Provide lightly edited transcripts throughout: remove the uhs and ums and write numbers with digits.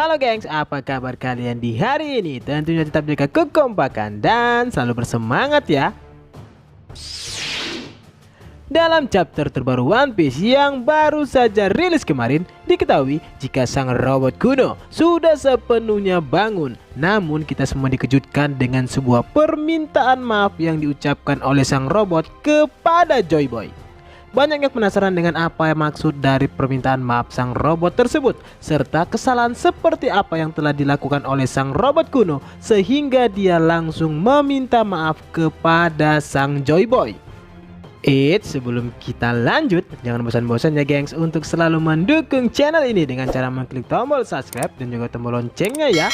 Halo gengs, apa kabar kalian di hari ini? Tentunya tetap jaga kekompakan dan selalu bersemangat ya. Dalam chapter terbaru One Piece yang baru saja rilis kemarin, diketahui jika sang robot kuno sudah sepenuhnya bangun. Namun kita semua dikejutkan dengan sebuah permintaan maaf yang diucapkan oleh sang robot kepada Joy Boy. Banyak yang penasaran dengan apa yang maksud dari permintaan maaf sang robot tersebut, serta kesalahan seperti apa yang telah dilakukan oleh sang robot kuno sehingga dia langsung meminta maaf kepada sang Joy Boy. Sebelum kita lanjut, jangan bosan-bosan ya gengs untuk selalu mendukung channel ini dengan cara mengklik tombol subscribe dan juga tombol loncengnya ya.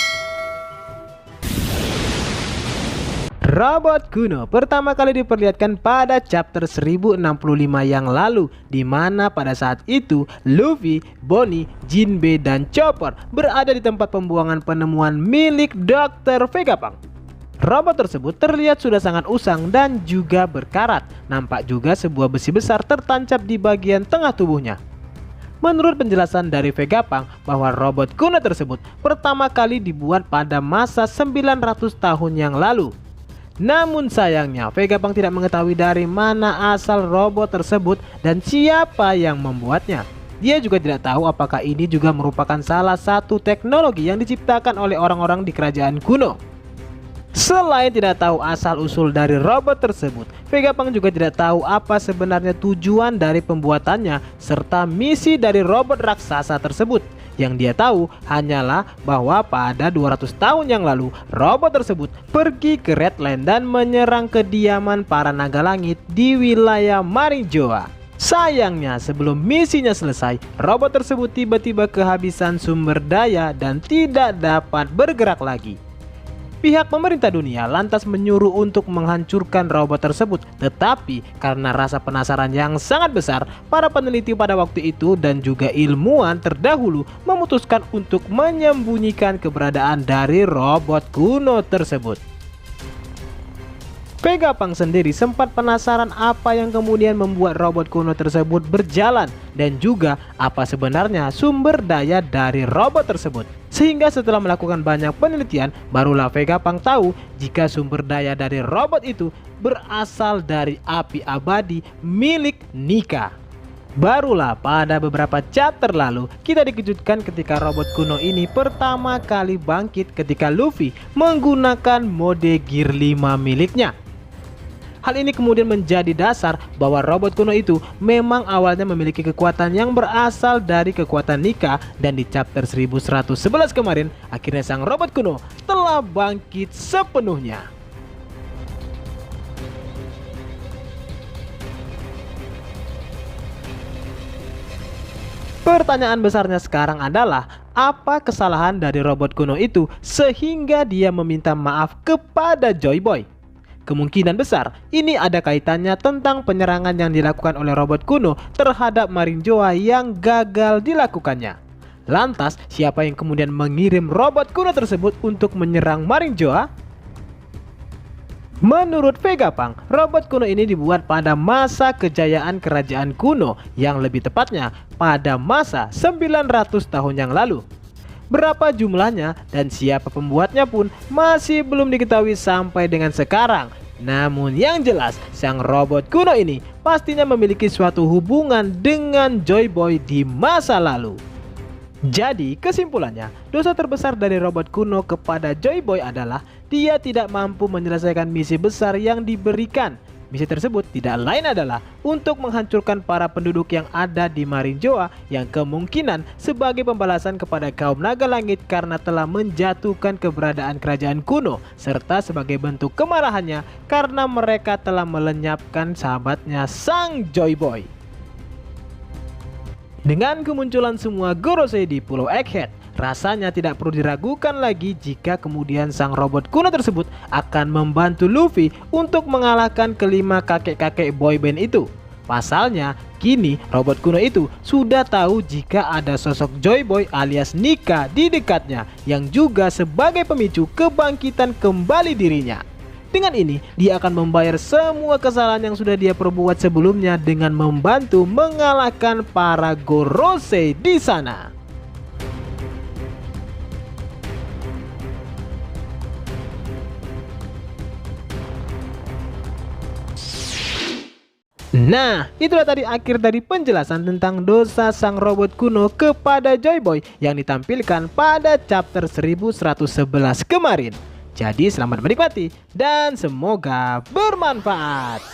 Robot kuno pertama kali diperlihatkan pada chapter 1065 yang lalu, di mana pada saat itu Luffy, Bonnie, Jinbe, dan Chopper berada di tempat pembuangan penemuan milik Dr. Vegapunk. Robot tersebut terlihat sudah sangat usang dan juga berkarat. Nampak juga sebuah besi besar tertancap di bagian tengah tubuhnya. Menurut penjelasan dari Vegapunk bahwa robot kuno tersebut pertama kali dibuat pada masa 900 tahun yang lalu. Namun sayangnya Vegapunk tidak mengetahui dari mana asal robot tersebut dan siapa yang membuatnya. Dia juga tidak tahu apakah ini juga merupakan salah satu teknologi yang diciptakan oleh orang-orang di kerajaan kuno. Selain tidak tahu asal-usul dari robot tersebut, Vegapunk juga tidak tahu apa sebenarnya tujuan dari pembuatannya serta misi dari robot raksasa tersebut. Yang dia tahu hanyalah bahwa pada 200 tahun yang lalu, robot tersebut pergi ke Redland dan menyerang kediaman para naga langit di wilayah Marinjoa. Sayangnya sebelum misinya selesai, robot tersebut tiba-tiba kehabisan sumber daya dan tidak dapat bergerak lagi. Pihak pemerintah dunia lantas menyuruh untuk menghancurkan robot tersebut. Tetapi karena rasa penasaran yang sangat besar, para peneliti pada waktu itu dan juga ilmuwan terdahulu memutuskan untuk menyembunyikan keberadaan dari robot kuno tersebut. Vegapunk sendiri sempat penasaran apa yang kemudian membuat robot kuno tersebut berjalan dan juga apa sebenarnya sumber daya dari robot tersebut. Sehingga setelah melakukan banyak penelitian, barulah Vegapunk tahu jika sumber daya dari robot itu berasal dari api abadi milik Nika. Barulah pada beberapa chapter lalu kita dikejutkan ketika robot kuno ini pertama kali bangkit ketika Luffy menggunakan mode Gear 5 miliknya. Hal ini kemudian menjadi dasar bahwa robot kuno itu memang awalnya memiliki kekuatan yang berasal dari kekuatan Nika, dan di chapter 1111 kemarin akhirnya sang robot kuno telah bangkit sepenuhnya. Pertanyaan besarnya sekarang adalah apa kesalahan dari robot kuno itu sehingga dia meminta maaf kepada Joy Boy? Kemungkinan besar ini ada kaitannya tentang penyerangan yang dilakukan oleh robot kuno terhadap Marinjoa yang gagal dilakukannya. Lantas siapa yang kemudian mengirim robot kuno tersebut untuk menyerang Marinjoa? Menurut Vegapunk, robot kuno ini dibuat pada masa kejayaan kerajaan kuno, yang lebih tepatnya pada masa 900 tahun yang lalu. Berapa jumlahnya dan siapa pembuatnya pun masih belum diketahui sampai dengan sekarang. Namun yang jelas, sang robot kuno ini pastinya memiliki suatu hubungan dengan Joy Boy di masa lalu. Jadi kesimpulannya, dosa terbesar dari robot kuno kepada Joy Boy adalah dia tidak mampu menyelesaikan misi besar yang diberikan. Misi tersebut tidak lain adalah untuk menghancurkan para penduduk yang ada di Marinjoa, yang kemungkinan sebagai pembalasan kepada kaum naga langit karena telah menjatuhkan keberadaan kerajaan kuno, serta sebagai bentuk kemarahannya karena mereka telah melenyapkan sahabatnya sang Joy Boy. Dengan kemunculan semua Gorosei di Pulau Egghead, rasanya tidak perlu diragukan lagi jika kemudian sang robot kuno tersebut akan membantu Luffy untuk mengalahkan kelima kakek-kakek boyband itu. Pasalnya, kini robot kuno itu sudah tahu jika ada sosok Joy Boy alias Nika di dekatnya, yang juga sebagai pemicu kebangkitan kembali dirinya. Dengan ini, dia akan membayar semua kesalahan yang sudah dia perbuat sebelumnya dengan membantu mengalahkan para Gorosei di sana. Nah, itulah tadi akhir dari penjelasan tentang dosa sang robot kuno kepada Joy Boy yang ditampilkan pada chapter 1111 kemarin. Jadi selamat menikmati dan semoga bermanfaat.